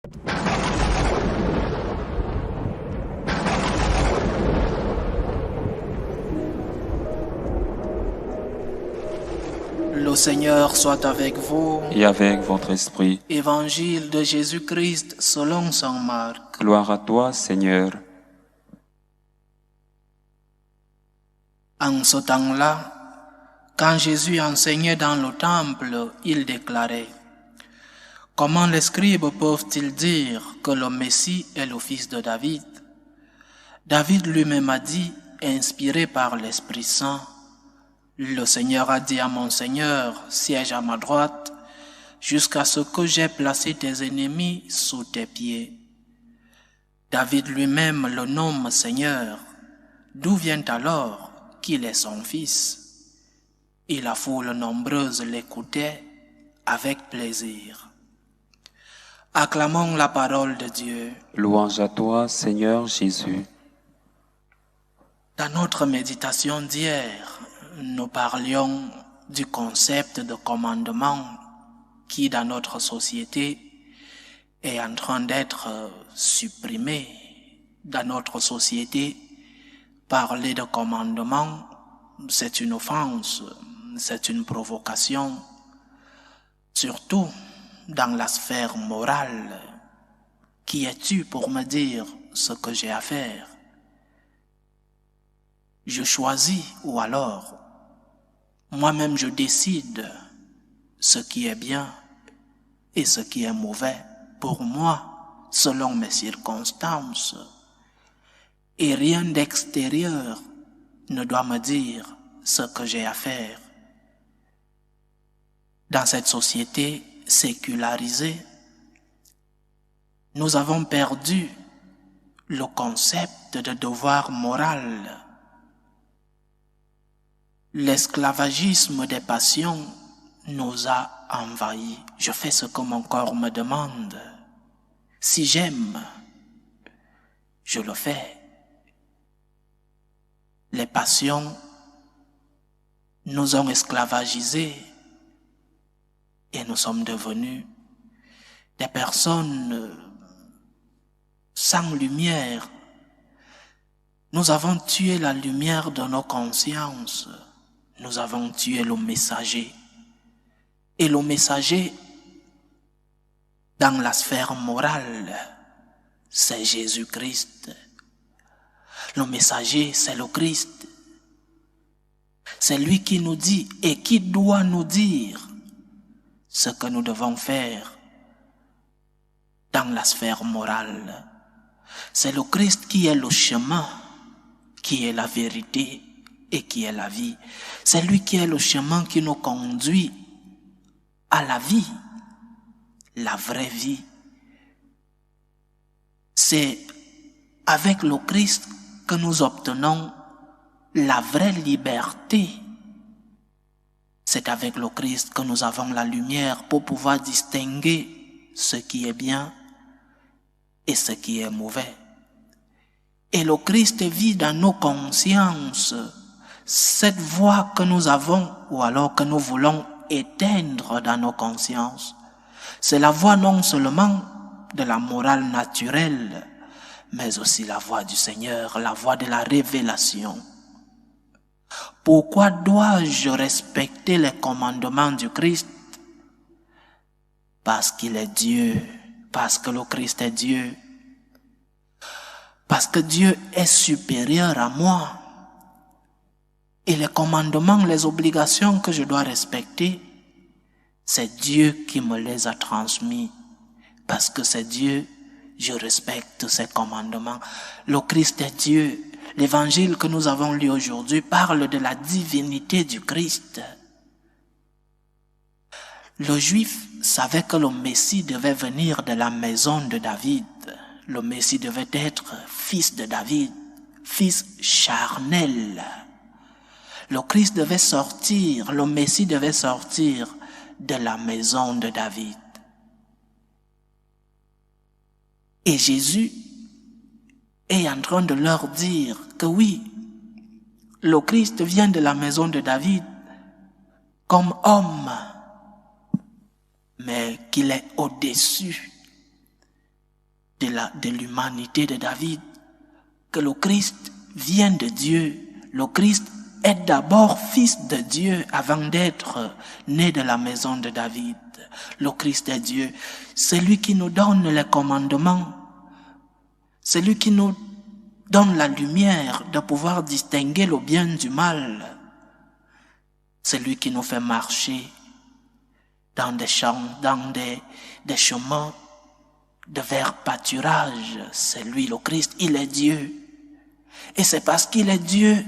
Le Seigneur soit avec vous. Et avec votre esprit. Évangile de Jésus-Christ selon saint Marc. Gloire à toi, Seigneur. En ce temps-là, quand Jésus enseignait dans le temple, il déclarait: Comment les scribes peuvent-ils dire que le Messie est le fils de David? David lui-même a dit, inspiré par l'Esprit Saint: Le Seigneur a dit à mon Seigneur, siège à ma droite, jusqu'à ce que j'aie placé tes ennemis sous tes pieds. David lui-même le nomme Seigneur. D'où vient alors qu'il est son fils? Et la foule nombreuse l'écoutait avec plaisir. Acclamons la parole de Dieu. Louange à toi, Seigneur Jésus. Dans notre méditation d'hier, nous parlions du concept de commandement qui, dans notre société, est en train d'être supprimé. Dans notre société, parler de commandement, c'est une offense, c'est une provocation, surtout dans la sphère morale. Qui es-tu pour me dire ce que j'ai à faire? Je choisis ou alors moi-même je décide ce qui est bien et ce qui est mauvais pour moi selon mes circonstances. Et rien d'extérieur ne doit me dire ce que j'ai à faire. Dans cette société sécularisée, nous avons perdu le concept de devoir moral. L'esclavagisme des passions nous a envahis. Je fais ce que mon corps me demande. Si j'aime, je le fais. Les passions nous ont esclavagisés et nous sommes devenus des personnes sans lumière. Nous avons tué la lumière de nos consciences. Nous avons tué le messager. Et le messager, dans la sphère morale, c'est Jésus-Christ. Le messager, c'est le Christ. C'est lui qui nous dit et qui doit nous dire ce que nous devons faire dans la sphère morale. C'est le Christ qui est le chemin, qui est la vérité et qui est la vie. C'est lui qui est le chemin qui nous conduit à la vie, la vraie vie. C'est avec le Christ que nous obtenons la vraie liberté. C'est avec le Christ que nous avons la lumière pour pouvoir distinguer ce qui est bien et ce qui est mauvais. Et le Christ vit dans nos consciences cette voix que nous avons ou alors que nous voulons éteindre dans nos consciences. C'est la voix non seulement de la morale naturelle, mais aussi la voix du Seigneur, la voix de la révélation. Pourquoi dois-je respecter les commandements du Christ? Parce qu'il est Dieu, parce que le Christ est Dieu, parce que Dieu est supérieur à moi. Et les commandements, les obligations que je dois respecter, c'est Dieu qui me les a transmis. Parce que c'est Dieu, je respecte ses commandements. Le Christ est Dieu. L'évangile que nous avons lu aujourd'hui parle de la divinité du Christ. Le Juif savait que le Messie devait venir de la maison de David. Le Messie devait être fils de David, fils charnel. Le Christ devait sortir, le Messie devait sortir de la maison de David. Et Jésus est en train de leur dire que oui, le Christ vient de la maison de David comme homme, mais qu'il est au-dessus de l'humanité de David, que le Christ vient de Dieu. Le Christ est d'abord fils de Dieu avant d'être né de la maison de David. Le Christ est Dieu. C'est lui qui nous donne les commandements. C'est lui qui nous donne la lumière de pouvoir distinguer le bien du mal. C'est lui qui nous fait marcher dans des champs, dans des chemins de verts pâturage. C'est lui, le Christ, il est Dieu. Et c'est parce qu'il est Dieu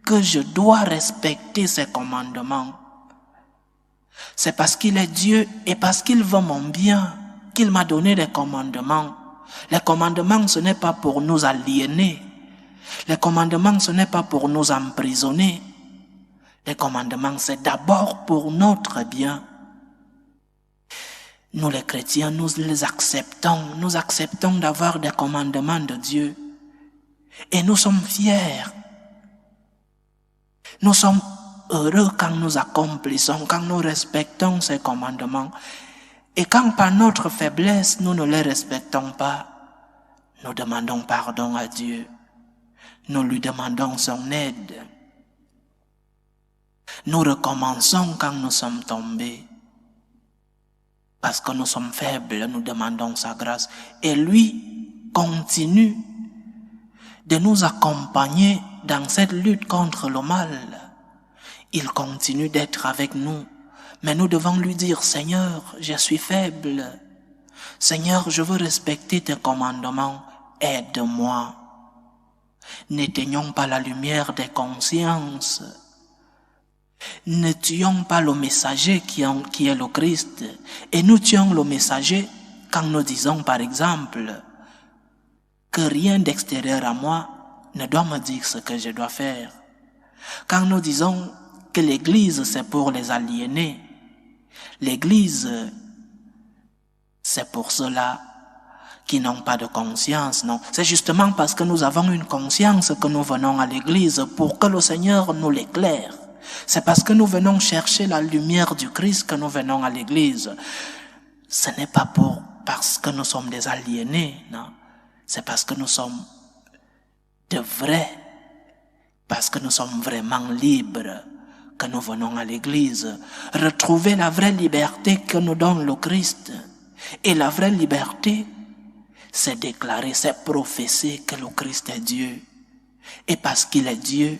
que je dois respecter ses commandements. C'est parce qu'il est Dieu et parce qu'il veut mon bien qu'il m'a donné les commandements. Les commandements, ce n'est pas pour nous aliéner. Les commandements, ce n'est pas pour nous emprisonner. Les commandements, c'est d'abord pour notre bien. Nous les chrétiens, nous les acceptons. Nous acceptons d'avoir des commandements de Dieu. Et nous sommes fiers. Nous sommes heureux quand nous accomplissons, quand nous respectons ces commandements. Et quand par notre faiblesse, nous ne les respectons pas, nous demandons pardon à Dieu. Nous lui demandons son aide. Nous recommençons quand nous sommes tombés. Parce que nous sommes faibles, nous demandons sa grâce. Et lui continue de nous accompagner dans cette lutte contre le mal. Il continue d'être avec nous. Mais nous devons lui dire, Seigneur, je suis faible. Seigneur, je veux respecter tes commandements. Aide-moi. N'éteignons pas la lumière des consciences. Ne tuons pas le messager qui est le Christ. Et nous tuons le messager quand nous disons, par exemple, que rien d'extérieur à moi ne doit me dire ce que je dois faire. Quand nous disons que l'Église, c'est pour les aliénés, l'Église, c'est pour ceux-là qui n'ont pas de conscience, non. C'est justement parce que nous avons une conscience que nous venons à l'Église pour que le Seigneur nous l'éclaire. C'est parce que nous venons chercher la lumière du Christ que nous venons à l'Église. Ce n'est pas parce que nous sommes des aliénés, non. C'est parce que nous sommes de vrais, parce que nous sommes vraiment libres que nous venons à l'Église. Retrouver la vraie liberté que nous donne le Christ. Et la vraie liberté, c'est déclarer, c'est professer que le Christ est Dieu. Et parce qu'il est Dieu,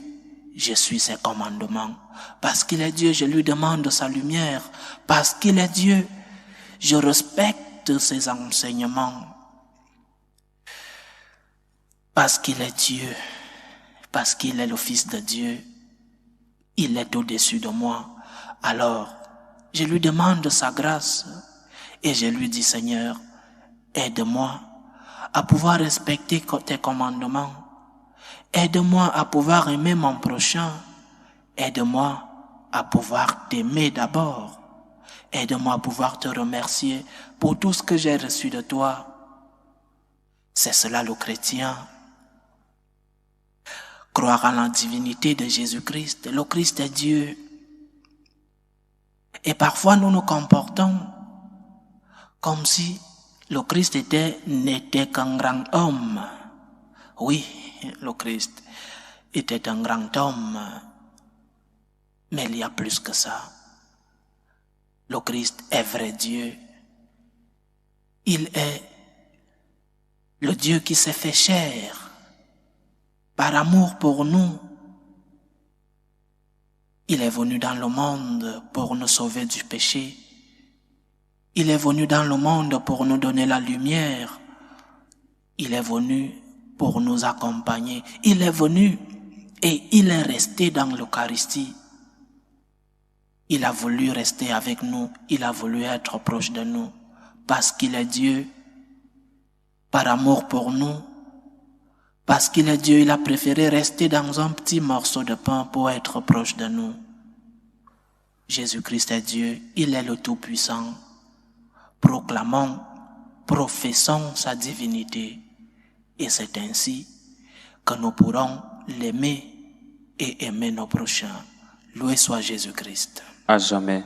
je suis ses commandements. Parce qu'il est Dieu, je lui demande sa lumière. Parce qu'il est Dieu, je respecte ses enseignements. Parce qu'il est Dieu, parce qu'il est le Fils de Dieu, il est au-dessus de moi. Alors, je lui demande sa grâce et je lui dis, Seigneur, aide-moi à pouvoir respecter tes commandements. Aide-moi à pouvoir aimer mon prochain. Aide-moi à pouvoir t'aimer d'abord. Aide-moi à pouvoir te remercier pour tout ce que j'ai reçu de toi. C'est cela le chrétien. Croire en la divinité de Jésus-Christ. Le Christ est Dieu. Et parfois nous nous comportons comme si le Christ n'était qu'un grand homme. Oui, le Christ était un grand homme. Mais il y a plus que ça. Le Christ est vrai Dieu. Il est le Dieu qui s'est fait chair. Par amour pour nous, il est venu dans le monde pour nous sauver du péché. Il est venu dans le monde pour nous donner la lumière. Il est venu pour nous accompagner. Il est venu et il est resté dans l'Eucharistie. Il a voulu rester avec nous. Il a voulu être proche de nous. Parce qu'il est Dieu, par amour pour nous, parce qu'il est Dieu, il a préféré rester dans un petit morceau de pain pour être proche de nous. Jésus-Christ est Dieu, il est le Tout-Puissant. Proclamons, professons sa divinité. Et c'est ainsi que nous pourrons l'aimer et aimer nos prochains. Loué soit Jésus-Christ. À jamais.